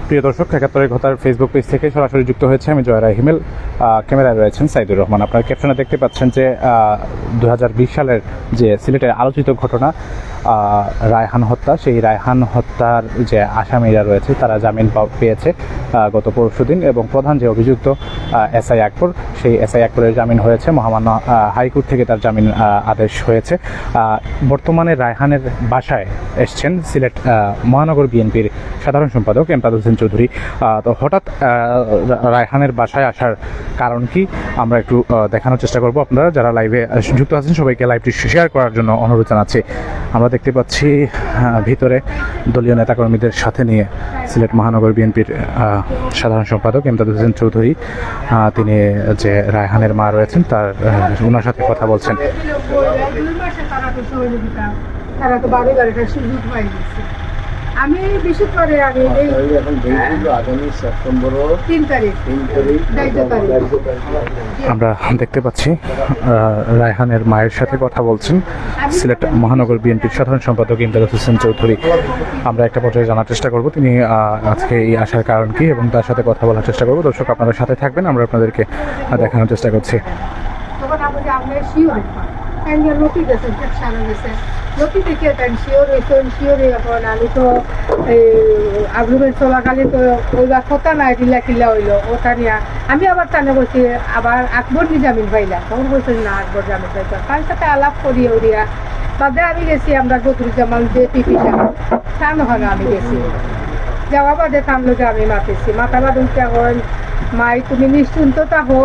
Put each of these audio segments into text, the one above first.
প্রিয় দর্শক, ৭১ ঘটার ফেসবুক পেজ থেকে সরাসরি যুক্ত হয়েছে আমি জয়রা হিমেল। ক্যামেরায় রয়েছেন সাইদুর রহমান। আপনারা ক্যাপশনে দেখতে পাচ্ছেন যে 2020 সালের যে সিলেটের আলোচিত ঘটনা রায়হান হত্যা, সেই রায়হান হত্যার যে আসামিরা রয়েছে তারা জামিন পেয়েছে গত পরশুদিন, এবং প্রধান যে অভিযুক্ত এসআই আকবর, সেই এসআই আকবরের জামিন হয়েছে। মহামান্য হাইকোর্ট থেকে তার জামিন আদেশ হয়েছে। বর্তমানে রায়হানের বাসায় এসছেন সিলেট মহানগর বিএনপির সাধারণ সম্পাদক এমদাদ হোসেন চৌধুরী। তো হঠাৎ রায়হানের বাসায় আসার কারণ কি আমরা একটু দেখানোর চেষ্টা করব। আপনারা যারা লাইভে যুক্ত আছেন সবাইকে লাইভটি শেয়ার করার জন্য অনুরোধ জানাচ্ছি। আমরা দেখতে পাচ্ছি ভিতরে দলীয় নেতাকর্মীদের সাথে নিয়ে সিলেট মহানগর বিএনপির সাধারণ সম্পাদক এমদাদ হোসেন চৌধুরী, তিনি যে রায়হানের মা রয়েছেন তার ওনার সাথে কথা বলছেন। আমি বিশেষ করে আমি আগামী সেপ্টেম্বর 3 তারিখ আমরা দেখতে পাচ্ছি রায়হানের মায়ের সাথে কথা বলছেন সিলেট মহানগর বিএনপির সাধারণ সম্পাদক ইমদাদ হোসেন চৌধুরী। আমরা একটা পর্যায়ে জানার চেষ্টা করব তিনি আজকে এই আসার কারণ কি, এবং তার সাথে কথা বলার চেষ্টা করব। দর্শক আপনাদের সাথে থাকবেন, আমরা আপনাদেরকে দেখানোর চেষ্টা করছি। তখন আমাদের আপনার শিওর নথি গেছে, সারা গেছে নথি থেকে তাই শিওর হয়েছেন। শিওর এখন আমি তো এই আগ্রহের চলাকালে তো ওইবার কথা নাই কিল্লা কিল্লা হইলো ওটা নিয়ে আমি আবার টানে বলছি আবার আকবর নি জামিন পাইলাম, তখন বলছি না আকবর জামিন পাইতাম। তার সাথে আলাপ করি ওরিয়া বাদে আমি গেছি, আমরা বদরুজ্জামান যে পিপি সাহেব তার ওখানে আমি গেছি। যাওয়া বাদে থামলো যে আমি মাতিছি, মাথা বাদ উঠতে এখন মাই তুমি নিশ্চিন্ত থাকো,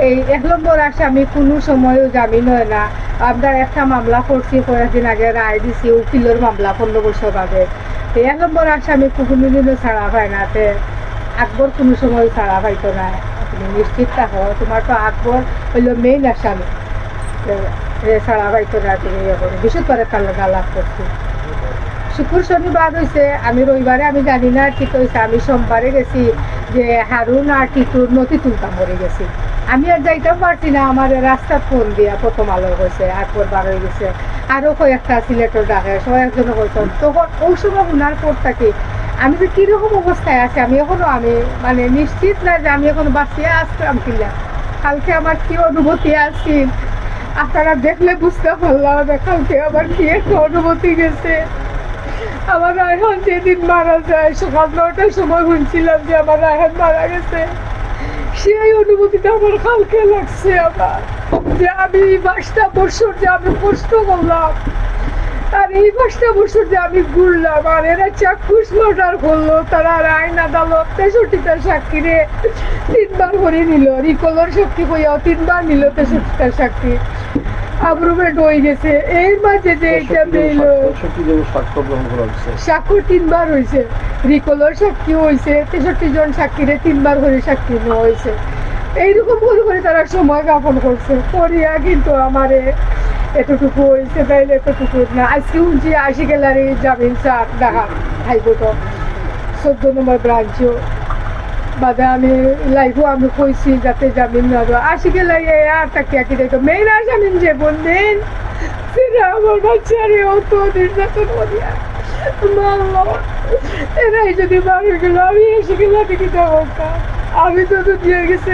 এই 1 নম্বর আসামি কোনো সময়ও জামিন হয় না। আমরা একটা মামলা করছি কয়েকদিন আগে, রায় দিছি উকিলের মামলা 15 বছর আগে। 1 নম্বর আসামি কোনোদিনও ছাড়া পায় না, আকবর কোনো সময় ছাড়া পাইতো না। তুমি নিশ্চিত থাকো, তোমার তো আকবর হইল মেইন আসামি, ছাড়া পাইতো না। তুমি বিশেষ করে তার লাভ করছি। শুক্র শনিবার হয়েছে, আমি রবিবারে আমি জানি না ঠিক হয়েছে। আমি সোমবারে গেছি যে হারুন আর টিটুর নথি তুলতাম মরে গেছি। আমি আর যাইতেও পারছি না, আমার রাস্তা ফোন দিয়া প্রথম আলো হয়েছে, আকবর বার হয়ে গেছে। আরও কয়েকটা সিলেটের ডাকে সবাই একজনও বলতাম। তখন ওই সময় উনার পর থাকি আমি যে কীরকম অবস্থায় আছি আমি এখনও আমি মানে নিশ্চিত না যে আমি এখন বাঁচিয়ে আসতাম কিনা। কালকে আমার কী অনুভূতি আসছি আপনারা দেখলে বুঝতে পারলাম, কালকে আমার কী একটা অনুভূতি গেছে। আমার রায়হান যেদিন মারা যায় সকাল 9টার সময় শুনছিলাম যে আমার রায়হান মারা গেছে। সেই অনুভূতিটা আমার কালকে লাগছে আমার, যে আমি 5টা বছর যে আমি কষ্ট করলাম, আর এই 5টা বছর যে আমি ঘুরলাম, আর এরা চাক্ষুষ মার্ডার করলো। তারা আইন আদালত 63টা সাক্ষীরে 3বার করে নিল, রিকলের সাক্ষী হইয়াও 3বার নিল 63টা সাক্ষী। আবরুমে ডই গেছে। এর মাঝে যে এটা পেল সাক্ষর 3বার হয়েছে, রিকলের সাক্ষী হয়েছে 63 জন সাক্ষীরে 3বার করে সাক্ষী নেওয়া হয়েছে। এইরকম করে করে তারা সময় যাপন করছে করিয়া, কিন্তু আমারে এতটুকু হয়েছে তাইলে এতটুকু না। আজকে শুনছি আশিকেলারি জামিন স্যার দেখা হাইকোর্ট 14 নম্বর ব্রাঞ্চও বাদে আমি লাইভও আমি কইছি যাতে জামিন না দেওয়া আশিকেলাই আর তাকিয়া কি দেখো মেয়ের আসামিন যে বললেন সেটা আমার বাচ্চারে অত নির্যাতন করিয়া মারল। এরাই যদি মারে গেল আমি এসে গেলাম কি করতাম? আমি তো দিয়ে গেছে,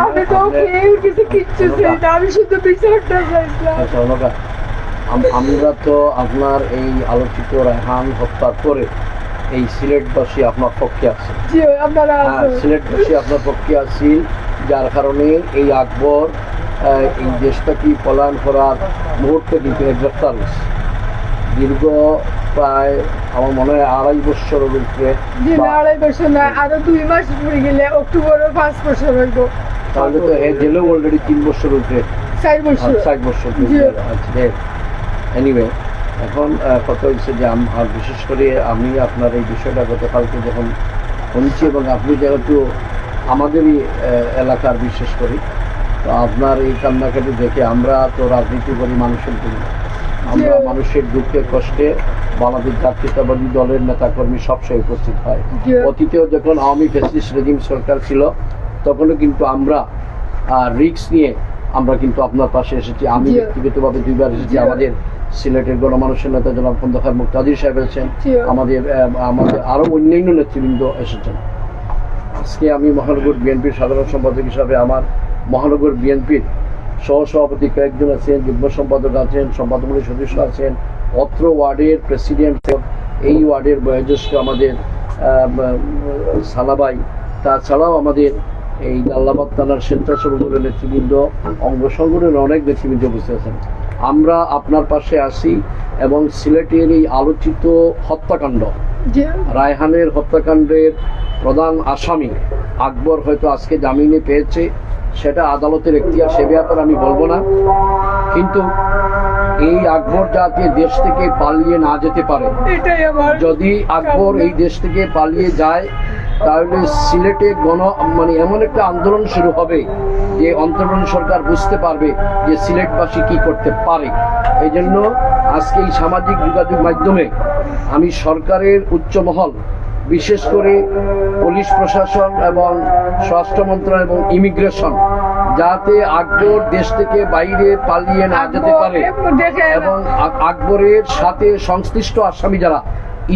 আমি তো কেউ কিছু কিচ্ছু চাই না, আমি শুধু বিচারটা চাইছিলাম। আমরা তো আপনার এই আলোচিত রায়হান হত্যার পরে এই সিলেটবাসী আপনার পক্ষে আছে, সিলেটবাসী আপনার পক্ষে আছি, যার কারণে এই আকবর এই দেশটাকে পলায়ন করার মুহূর্তে কিন্তু গ্রেফতার হয়েছে। দীর্ঘ প্রায় আমার মনে হয় 2.5 বছরের উপরে। 2.5 বছর না, আরো 2 মাস পরে গেলে অক্টোবরে 5 বছর হইব। তাহলে তো জেলেও অলরেডি 3 বছর উপরে, 4 বছর। এনিওয়ে, এখন কথা হচ্ছে যে বিশেষ করে আমি আপনার এই বিষয়টা গতকালকে যখন শুনছি, এবং আপনি যেহেতু আমাদেরই এলাকার বিশেষ করি, তো আপনার এই কান্নাকাটি দেখে আমরা তো রাজনীতি করি মানুষের জন্য, আমরা মানুষের দুঃখে কষ্টে বাংলাদেশ জাতীয়তাবাদী দলের নেতাকর্মী সবসময় উপস্থিত হয়। অতীতেও যখন আওয়ামী ফ্যাসিস্ট রেজিম সরকার ছিল তখনও কিন্তু আমরা রিস্ক নিয়ে আমরা কিন্তু আপনার পাশে এসেছি। আমি ব্যক্তিগতভাবে 2বার এসেছি, আমাদের সিলেটের গণমানুষের নেতা জনাব খন্দকার মুক্তাদির সাহেব এসেছেন, জি। আমাদের আরও অন্যান্য নেতৃবৃন্দ এসেছেন। আজকে আমি মহানগর বিএনপির সাধারণ সম্পাদক হিসাবে আমার মহানগর বিএনপির সহসভাপতি কয়েকজন আছেন, যুগ্ম সম্পাদক আছেন, সম্পাদকমণ্ডলীর সদস্য আছেন, অত্র ওয়ার্ডের প্রেসিডেন্ট, এই ওয়ার্ডের বয়োজ্যেষ্ঠ আমাদের সালাবাই, তাছাড়াও আমাদের এই আল্লাবাদ থানার স্বেচ্ছাসেবকের নেতৃবৃন্দ, অঙ্গ সংগঠনের অনেক নেতৃবৃন্দ উপস্থিত আছেন। আমরা আপনার পাশে আসি এবং সিলেটের এই আলোচিত হত্যাকাণ্ড, যে রায়হানের হত্যাকাণ্ডের প্রধান আসামি আকবর হয়তো আজকে জামিনে পেয়েছে, সেটা আদালতের এখতিয়ার, সে ব্যাপারে আমি বলবো না। কিন্তু এই আকবর যাতে দেশ থেকে পালিয়ে না যেতে পারে, এটাই আমার যদি আকবর এই দেশ থেকে পালিয়ে যায় তাহলে সিলেটে এমন একটা আন্দোলন শুরু হবে যে অন্তর্বর্তী সরকার বুঝতে পারবে যে সিলেটবাসী কি করতে পারে। এই জন্য আজকে এই সামাজিক যোগাযোগ মাধ্যমে আমি সরকারের উচ্চ মহল, বিশেষ করে পুলিশ প্রশাসন এবং স্বরাষ্ট্র মন্ত্রণালয় এবং ইমিগ্রেশন, যাতে আকবর দেশ থেকে বাইরে পালিয়ে না যেতে পারে এবং আকবরের সাথে সংশ্লিষ্ট আসামি যারা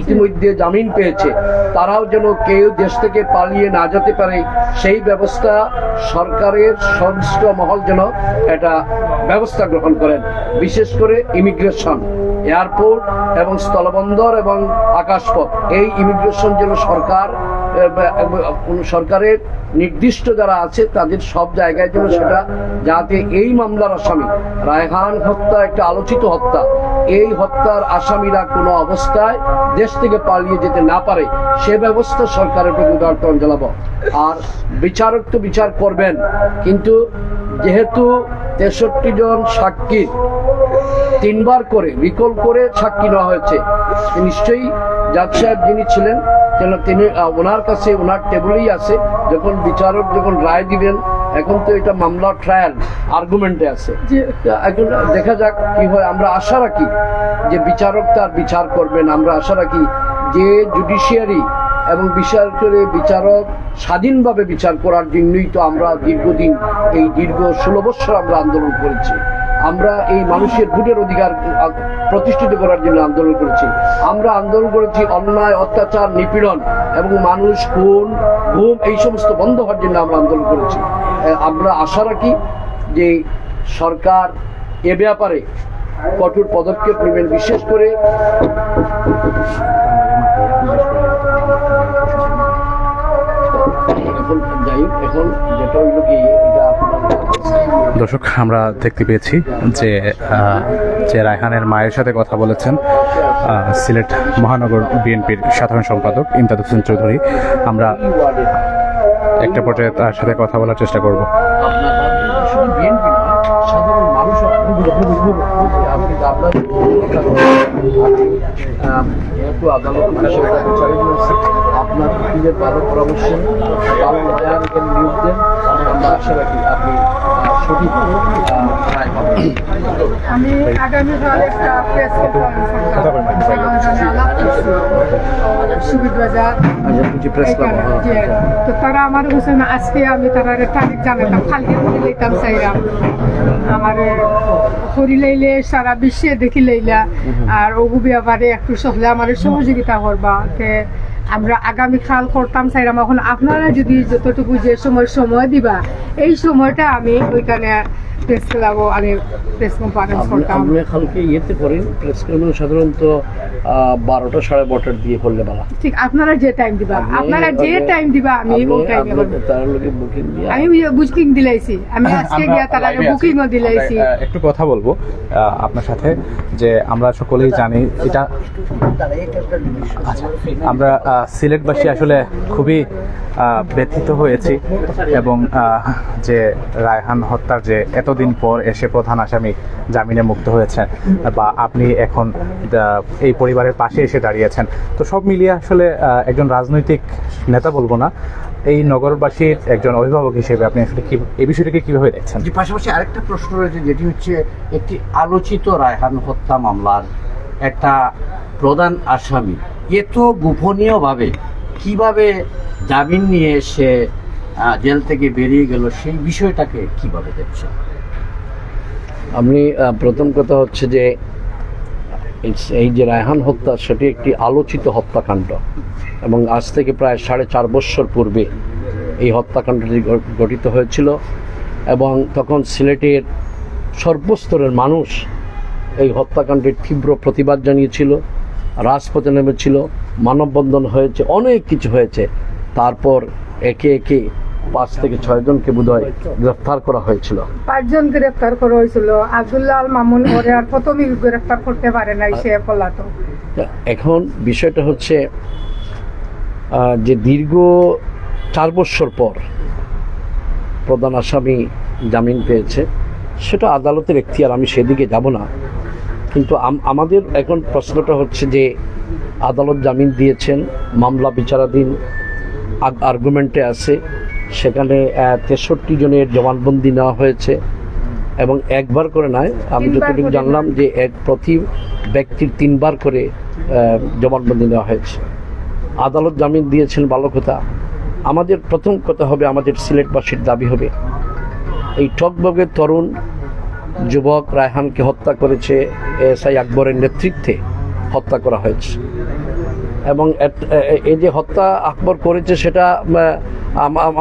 ইতিমধ্যে জামিন পেয়েছে তারাও যেন কেউ দেশ থেকে পালিয়ে না যেতে পারে, সেই ব্যবস্থা সরকারের সংশ্লিষ্ট মহল যেন এটা ব্যবস্থা গ্রহণ করেন। বিশেষ করে ইমিগ্রেশন, এয়ারপোর্ট এবং স্থলবন্দর এবং আকাশপথ, এই ইমিগ্রেশন যেন সরকারের নির্দিষ্ট যারা আছে তাদের সব জায়গায় যেন সেটা, যাতে এই মামলার আসামি রায়হান হত্যা একটা আলোচিত হত্যা, এই হত্যার আসামিরা কোনো অবস্থায় দেশ থেকে পালিয়ে যেতে না পারে, সে ব্যবস্থা সরকারের প্রতি উদারতন জানাবো। আর বিচারক তো বিচার করবেন, কিন্তু যেহেতু 63 জন সাক্ষী 3 বার করে রিকল করে সাক্ষী নেওয়া হয়েছে, নিশ্চয়ই জাজ সাহেব যিনি ছিলেন তিনি ওনার কাছে ওনার টেবিলেই আছে, যখন বিচারক যখন রায় দিবেন, এখন তো এটা মামলা ট্রায়াল আর্গুমেন্টে আছে, এখন দেখা যাক কি হয়। আমরা আশা রাখি যে বিচারক তার বিচার করবেন, আমরা আশা রাখি যে জুডিশিয়ারি এবং বিচারক স্বাধীনভাবে বিচার করার জন্যই তো আমরা দীর্ঘদিন এই দীর্ঘ 16 বছর আমরা আন্দোলন করেছি। আমরা এই মানুষের ভোটের অধিকার প্রতিষ্ঠিত করার জন্য আন্দোলন করেছি। আমরা আন্দোলন করেছি অন্যায়, অত্যাচার, নিপীড়ন এবং মানুষ খুন, ঘুম এই সমস্ত বন্ধ হওয়ার জন্য আমরা আন্দোলন করেছি। আমরা আশা রাখি যে সরকার এ ব্যাপারে কঠোর পদক্ষেপ নেবেন। বিশেষ করে এখন যেটা হইল কি, এটা দর্শক, আমরা দেখতে পেয়েছি যে রায়হানের মায়ের সাথে কথা বলেছেন সিলেট মহানগর বিএনপির সাধারণ সম্পাদক ইমদাদ হোসেন চৌধুরী। আমরা একটা পর্যায়ে তার সাথে কথা বলার চেষ্টা করব। সাধারণ মানুষ যেহেতু আদালত আপনার উকিলের ভালো পরামর্শ নিয়োগ দেন, আমরা আশা রাখি আপনি সঠিক রায় পাবেন। আমি আগামীকাল একটা প্রেস সুবিধাবাজার, তো তারা আমার হোসেন আজকে আমি তারা তারিখ জানাতাম, কালকে লইতাম চাইলাম আমার হরি লাইলে সারা বিশ্বে দেখি লাইলা, আর ওগু ব্যাপারে একটু সহলে আমার সহযোগিতা করবা, আমরা আগামীকাল করতাম চাইলাম। এখন আপনারা যদি যতটুকু যে সময় দিবা, এই সময়টা আমি ওইখানে প্রেস ক্লাব আর প্রেস কনফারেন্স করতাম। আপনি কালকে ইয়েতে করেন, প্রেস ক্লাব সাধারণত 12টা 12:30 দিয়ে করলে ভালো। ঠিক, আপনারা যে টাইম দিবা, আপনারা যে টাইম দিবা আমি ওই টাইমে তার লগে বুকিং দিয়ে আমি বুকিং দিলাইছি, আমি আজকে গিয়া তার আগে বুকিংও দিলাইছি। একটু কথা বলবো আপনার সাথে, যে আমরা সকলেই জানি এটা, আচ্ছা, আমরা সিলেটবাসী আসলে খুবই ব্যথিত হয়েছি এবং যে রায়হান হত্যার যে এতদিন পর এসে প্রধান আসামি জামিনে মুক্ত হয়েছেন বা আপনি এখন এই পরিবারের পাশে এসে দাঁড়িয়েছেন, তো সব মিলিয়ে আসলে একজন রাজনৈতিক নেতা বলবো না, এই নগরবাসীর একজন অভিভাবক হিসেবে আপনি আসলে এই বিষয়টাকে কিভাবে দেখছেন? যে পাশাপাশি আরেকটা প্রশ্ন রয়েছে, যেটি হচ্ছে একটি আলোচিত রায়হান হত্যা মামলার একটা প্রধান আসামি এত গোপনীয়ভাবে কিভাবে জামিন নিয়ে সে জেল থেকে বেরিয়ে গেল, সেই বিষয়টাকে কিভাবে দেখছেন? আপনি প্রথম কথা হচ্ছে যে এই যে রায়হান হত্যা, সেটি একটি আলোচিত হত্যাকাণ্ড এবং আজ থেকে প্রায় 4.5 বছর পূর্বে এই হত্যাকাণ্ডটি ঘটিত হয়েছিল এবং তখন সিলেটের সর্বস্তরের মানুষ এই হত্যাকাণ্ডের তীব্র প্রতিবাদ জানিয়েছিল, রাজপথে নেমেছিল, মানববন্ধন হয়েছে, অনেক কিছু হয়েছে। তারপর একে একে 5 থেকে 6 জনকে বোধহয় গ্রেফতার করা হয়েছিল। 5 জন গ্রেফতার করা হয়েছিল। আব্দুল্লাহ আল মামুন ওরে আর প্রথমে গ্রেফতার করতে পারে নাই, সে পলাতক। এখন বিষয়টা হচ্ছে যে দীর্ঘ 4 বছর পর প্রধান আসামি জামিন পেয়েছে, সেটা আদালতের এখতিয়ার, আমি সেদিকে যাব না। কিন্তু আমাদের এখন প্রশ্নটা হচ্ছে যে আদালত জামিন দিয়েছেন, মামলা বিচারাধীন, আর্গুমেন্টে আছে, সেখানে 63 জনের জবানবন্দি নেওয়া হয়েছে এবং একবার করে নয়, আমি যতটুকু জানলাম যে প্রতি ব্যক্তির 3 বার করে জবানবন্দি নেওয়া হয়েছে। আদালত জামিন দিয়েছেন, ভালো কথা। আমাদের প্রথম কথা হবে, আমাদের সিলেটবাসীর দাবি হবে, এই টকবগের তরুণ যুবক রায়হানকে হত্যা করেছে এসআই আকবরের নেতৃত্বে হত্যা করা হয়েছে এবং এই যে হত্যা আকবর করেছে সেটা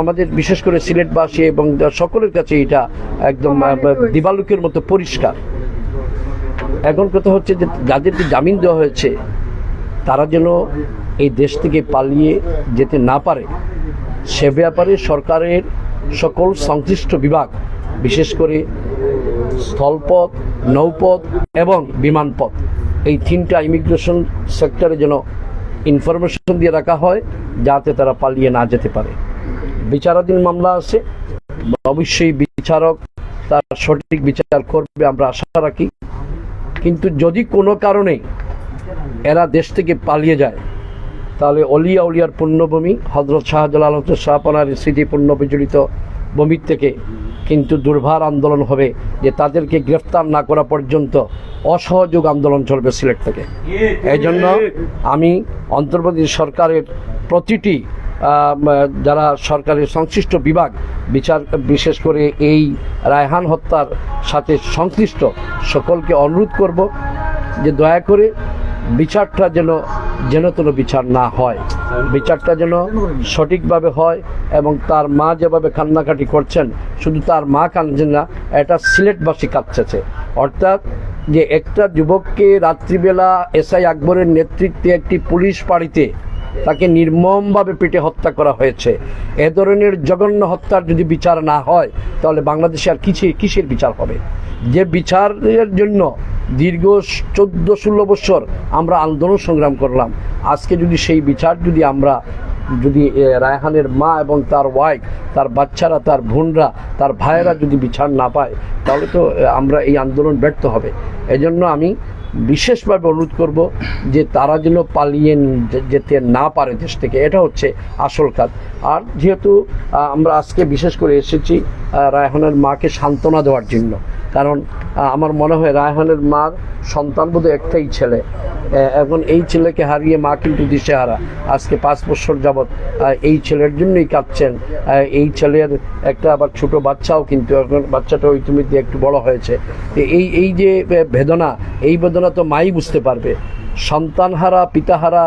আমাদের বিশেষ করে সিলেটবাসী এবং সকলের কাছে এটা একদম দিবালুকের মতো পরিষ্কার। এখন কথা হচ্ছে যে যাদেরকে জামিন দেওয়া হয়েছে তারা যেন এই দেশ থেকে পালিয়ে যেতে না পারে, সে ব্যাপারে সরকারের সকল সংশ্লিষ্ট বিভাগ, বিশেষ করে স্থলপথ, নৌপথ এবং বিমানপথ, এই 3টা ইমিগ্রেশন সেক্টরে যেন ইনফরমেশন দিয়ে রাখা হয় যাতে তারা পালিয়ে না যেতে পারে। বিচারাধীন মামলা আছে, অবশ্যই বিচারক তার সঠিক বিচার করবে, আমরা আশা রাখি। কিন্তু যদি কোনো কারণে এরা দেশ থেকে পালিয়ে যায়, তাহলে অলিয়া উলিয়ার পুণ্যভূমি হযরত শাহজালাল শাহপনার স্মৃতি পুণ্য বিজড়িত ভূমির থেকে কিন্তু দুর্বার আন্দোলন হবে যে তাদেরকে গ্রেফতার না করা পর্যন্ত অসহযোগ আন্দোলন চলবে সিলেট থেকে। এই জন্য আমি অন্তর্বর্তী সরকারের প্রতিটি যারা সরকারের সংশ্লিষ্ট বিভাগ, বিশেষ করে এই রায়হান হত্যার সাথে সংশ্লিষ্ট সকলকে অনুরোধ করব যে দয়া করে বিচারটা যেন বিচার না হয়, বিচারটা যেন সঠিকভাবে হয় এবং তার মা যেভাবে কান্নাকাটি করছেন, শুধু তার মা কাঁদছেন না, এটা সিলেটবাসী কাঁদছে। অর্থাৎ যে একটা যুবককে রাত্রিবেলা এসআই আকবরের নেতৃত্বে একটি পুলিশ ফাঁড়িতে তাকে নির্মমভাবে পিটে হত্যা করা হয়েছে। এ ধরনের জঘন্য হত্যার যদি বিচার না হয় তাহলে বাংলাদেশে আর কিসের বিচার হবে? যে বিচারের জন্য দীর্ঘ 14-16 বছর আমরা আন্দোলন সংগ্রাম করলাম, আজকে যদি সেই বিচার যদি রায়হানের মা এবং তার ওয়াইফ, তার বাচ্চারা, তার বোনরা, তার ভাইয়েরা যদি বিচার না পায়, তাহলে তো আমরা এই আন্দোলন ব্যর্থ হবে। এজন্য আমি বিশেষভাবে অনুরোধ করব যে তারা যেন পালিয়ে যেতে না পারে দেশ থেকে, এটা হচ্ছে আসল কাজ। আর যেহেতু আমরা আজকে বিশেষ করে এসেছি রায়হানের মাকে সান্ত্বনা দেওয়ার জন্য, কারণ আমার মনে হয় রায়হানের মার সন্তান বোধহয় একটাই ছেলে, এখন এই ছেলেকে হারিয়ে মা কিন্তু দিশেহারা। আজকে 5 বছর যাবৎ এই ছেলের জন্যই কাঁদছেন। এই ছেলের একটা আবার ছোট বাচ্চাও, কিন্তু এখন বাচ্চাটাও ইতিমধ্যে একটু বড় হয়েছে। এই যে বেদনা, এই বেদনা তো মাই বুঝতে পারবে। সন্তানহারা, পিতাহারা,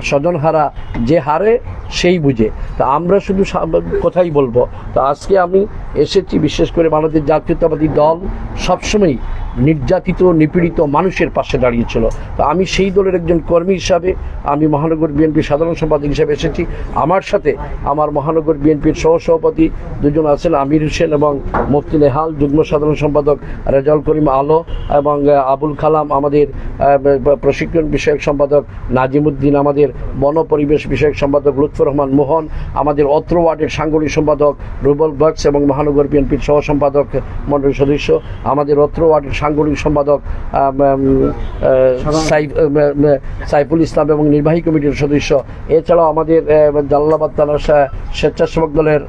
স্বজনহারা যে হারে সেই বুঝে। তা আমরা শুধু কথাই বলবো। তো আজকে আমি এসেছি বিশেষ করে বাংলাদেশ জাতীয়তাবাদী দল সবসময় নির্যাতিত, নিপীড়িত মানুষের পাশে দাঁড়িয়েছিল। তো আমি সেই দলের একজন কর্মী হিসাবে আমি মহানগর বিএনপির সাধারণ সম্পাদক হিসাবে এসেছি। আমার সাথে আমার মহানগর বিএনপির সহসভাপতি 2 জন আছেন, আমির হোসেন এবং মুফতি নেহাল, যুগ্ম সাধারণ সম্পাদক রেজাউল করিম আলো এবং আবুল কালাম আমাদের প্রশিক্ষণ বিষয়ক সম্পাদক, নাজিমুদ্দিন আমাদের বন পরিবেশ বিষয়ক সম্পাদক, লুৎফর রহমান মোহন আমাদের অত্র ওয়ার্ডের সাংগঠনিক সম্পাদক, রুবল বক্স এবং মহানগর বিএনপির সহ সম্পাদক মণ্ডলীর সদস্য, আমাদের অত্র ওয়ার্ডের সাংগঠনিক সম্পাদক সাইফুল ইসলাম এবং নির্বাহী কমিটির সদস্য, এছাড়াও আমাদের জালালাবাদ থানার স্বেচ্ছাসেবক দলের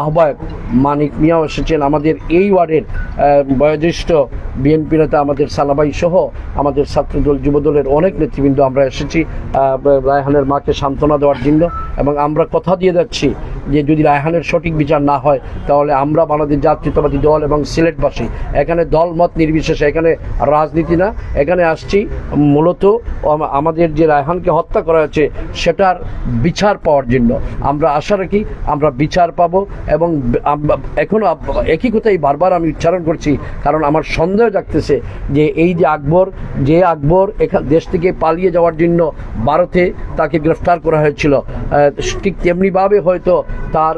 আহ্বায়ক মানিক মিয়াও এসেছেন, আমাদের এই ওয়ার্ডের বয়োজ্যেষ্ঠ বিএনপি নেতা আমাদের সালাবাই সহ আমাদের ছাত্রদল, যুবদলের অনেক নেতৃবৃন্দ আমরা এসেছি রায়হানের মাকে সান্ত্বনা দেওয়ার জন্য। এবং আমরা কথা দিয়ে যাচ্ছি যে যদি রায়হানের সঠিক বিচার না হয় তাহলে আমরা বাংলাদেশ জাতীয়তাবাদী দল এবং সিলেটবাসী এখানে দল মত নির্বিশেষে, এখানে রাজনীতি না, এখানে আসছি মূলত আমাদের যে রায়হানকে হত্যা করা হয়েছে সেটার বিচার পাওয়ার জন্য। আমরা আশা রাখি আমরা বিচার পাবো এবং এখনও একই কথাই বারবার আমি উচ্চারণ করছি, কারণ আমার সন্দেহ জাগতেছে যে এই যে আকবর এখান দেশ থেকে পালিয়ে যাওয়ার জন্য ভারতে তাকে গ্রেফতার করা হয়েছিল, ঠিক তেমনিভাবে হয়তো তার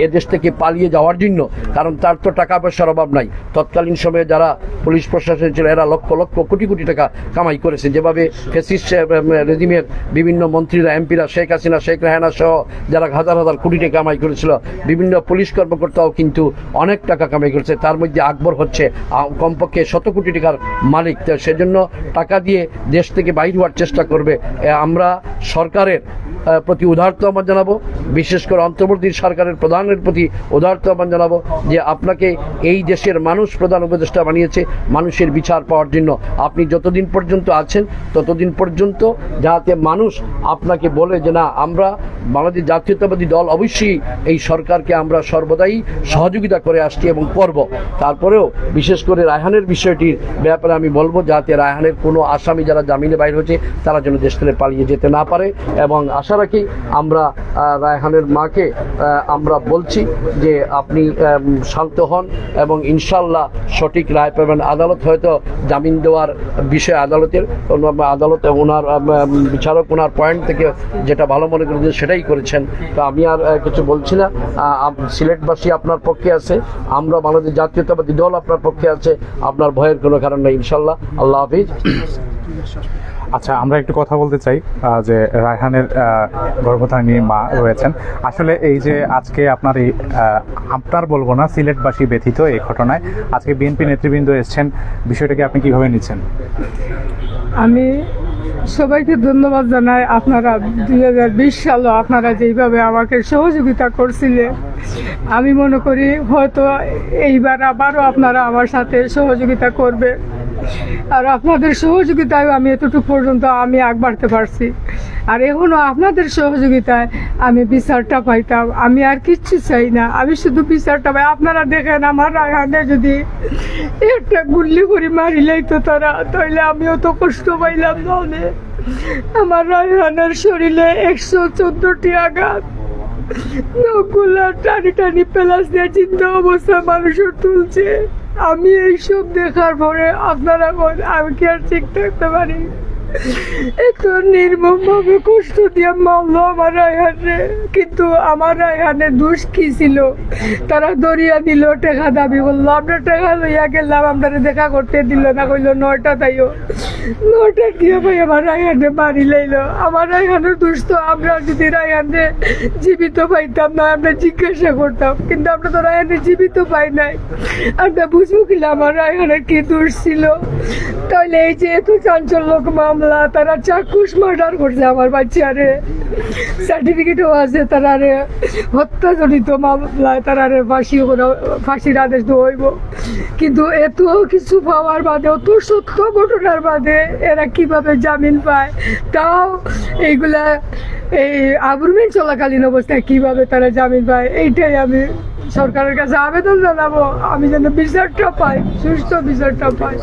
এদেশ থেকে পালিয়ে যাওয়ার জন্য, কারণ তার তো টাকা পয়সার অভাব নাই, তৎকালীন সময়ে যারা পুলিশ প্রশাসন ছিল এরা লক্ষ লক্ষ কোটি কোটি টাকা কামাই করেছে, যেভাবে ফ্যাসিস্ট রেজিমের বিভিন্ন মন্ত্রীরা, এমপিরা, শেখ হাসিনা, শেখ রেহানা সহ যারা হাজার হাজার কোটি টাকা কামাই করেছিল, বিভিন্ন পুলিশ কর্মকর্তাও কিন্তু অনেক টাকা কামাই করেছে। তার মধ্যে আকবর হচ্ছে কমপক্ষে 100 কোটি টাকার মালিক। তো সেজন্য টাকা দিয়ে দেশ থেকে বাইর হওয়ার চেষ্টা করবে। আমরা সরকারের প্রতি উদারতা আহ্বান জানাবো, বিশেষ করে অন্তর্বর্তী সরকারের প্রধানের প্রতি উদারতা আহ্বান জানাবো যে আপনাকে এই দেশের মানুষ প্রধান উপদেষ্টা বানিয়েছে মানুষের বিচার পাওয়ার জন্য। আপনি যতদিন পর্যন্ত আছেন ততদিন পর্যন্ত যাতে মানুষ আপনাকে বলে যে না, আমরা বাংলাদেশ জাতীয়তাবাদী দল অবশ্যই এই সরকারকে আমরা সর্বদাই সহযোগিতা করে আসছি এবং করব। তারপরেও বিশেষ করে রায়হানের বিষয়টির ব্যাপারে আমি বলবো যাতে রায়হানের কোনো আসামি যারা জামিনে বাইর হয়েছে তারা যেন দেশ থেকে পালিয়ে যেতে না পারে, এবং আশা রাখি আমরা রায়হানের মাকে আমরা বলছি যে আপনি শান্ত হন এবং ইনশাল্লাহ সঠিক রায় পাবেন। আদালত হয়তো জামিন দেওয়ার বিষয়ে আদালতে ওনার বিচারক ওনার পয়েন্ট থেকে যেটা ভালো মনে করেছেন সেটাই করেছেন। তো আমি আর কিছু বলছি না। সিলেটবাসী আপনার পক্ষে আছে, আমরা বাংলাদেশ জাতীয়তাবাদী দল আপনার পক্ষে আছে, আপনার ভয়ের কোনো কারণ নেই ইনশাল্লাহ। আল্লাহ হাফিজ। আচ্ছা, আমরা একটু কথা বলতে চাই যে রায়হানের গর্ভধারিণী মা রয়েছেন। আসলে এই যে আজকে আপনার এই আপনার বলবো না, সিলেটবাসী ব্যথিত এই ঘটনায় আজকে বিএনপি নেতৃবৃন্দ এসেছেন, বিষয়টাকে আপনি কিভাবে নিচ্ছেন? আমি সবাইকে ধন্যবাদ জানাই। আপনারা 2020 সালে আপনারা যেইভাবে আমাকে সহযোগিতা করছিলেন, আমি মনে করি হয়তো এইবার আবারও আপনারা আমার সাথে সহযোগিতা করবে। আর আপনাদের সহযোগিতায় আমি এতটুকু পর্যন্ত আমি আগ বাড়তে পারছি। আর এখনও আপনাদের সহযোগিতায় আমি বিচারটা পাইতাম। আমি আর কিচ্ছু চাই না, আমি শুধু বিচারটা পাই। আপনারা দেখেন আমার রায়হানে যদি একটা গুল্লি করে মারিলেই তো তারা, তাইলে আমিও তো কষ্ট পাইলাম। নাহলে আমার রায়হানের শরীরে 114টি আঘাত, নখগুলা টানি টানি প্লাস দিয়ে চিন্তা অবস্থা মানুষের তুলছে। আমি এইসব দেখার পরে আপনারা আমি কি আর ঠিক থাকতে পারি? এত নির্মম ভাবে কষ্ট দিয়ে মারলো আমার রায়হানে। কিন্তু আমার রায়হানের দোষ কি ছিল? তারা দরিয়া দিল, টাকা দাবি করলো, আমরা টাকা লইয়া গেলাম, আমরা দেখা করতে দিল না, কইলো 9টা তাইও 9টা দিয়ে ভাই আমার রায়হানে মারি লাইলো। আমার রায়হানের দোষ তো আমরা যদি রায়হানে জীবিত পাইতাম না আমরা জিজ্ঞাসা করতাম, কিন্তু আমরা তো রায়হানে জীবিত পাই নাই। আমরা বুঝবো কিনা আমার রায়হানের কি দোষ ছিল? তাহলে এই যে এত চাঞ্চল্যক মামলা, তারা চাক্ষুষ মার্ডার করছে আমার বাচ্চারে, সার্টিফিকেটও আছে, তারারে হত্যাজনিত মামলায় তারারে ফাঁসির আদেশ হইব। কিন্তু এত কিছু পাওয়ার বাদে, অত সত্য ঘটনার বাদে এরা কিভাবে জামিন পায়? তাও এইগুলা এই আবরুমেন্ট চলাকালীন অবস্থায় কিভাবে তারা জামিন পায়, এইটাই আমি সরকারের কাছে আবেদন জানাবো, আমি যেন বিচারটা পাই, সুস্থ বিচারটা পাই।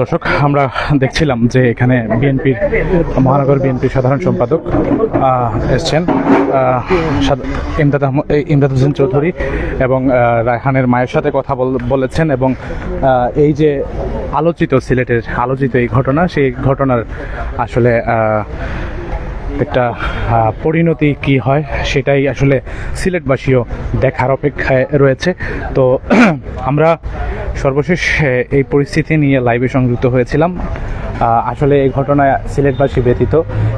দর্শক, আমরা দেখছিলাম যে এখানে বিএনপির মহানগর বিএনপির সাধারণ সম্পাদক এসছেন ইমদাদ হোসেন চৌধুরী, এবং রায়হানের মায়ের সাথে কথা বলেছেন, এবং এই যে আলোচিত সিলেটের আলোচিত এই ঘটনা, সেই ঘটনার আসলে একটা পরিণতি কি হয় সেটাই আসলে সিলেটবাসীও দেখার অপেক্ষায় রয়েছে। তো আমরা সর্বশেষ এই পরিস্থিতি নিয়ে লাইভে সংযুক্ত হয়েছিলাম। আসলে এই ঘটনায় সিলেটবাসী ব্যতীত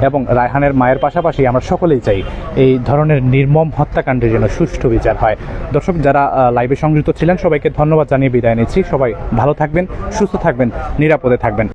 এবং রায়হানের মায়ের পাশাপাশি আমরা সকলেই চাই এই ধরনের নির্মম হত্যাকাণ্ডের জন্য সুষ্ঠু বিচার হয়। দর্শক, যারা লাইভে সংযুক্ত ছিলেন সবাইকে ধন্যবাদ জানিয়ে বিদায় নিচ্ছি। সবাই ভালো থাকবেন, সুস্থ থাকবেন, নিরাপদে থাকবেন।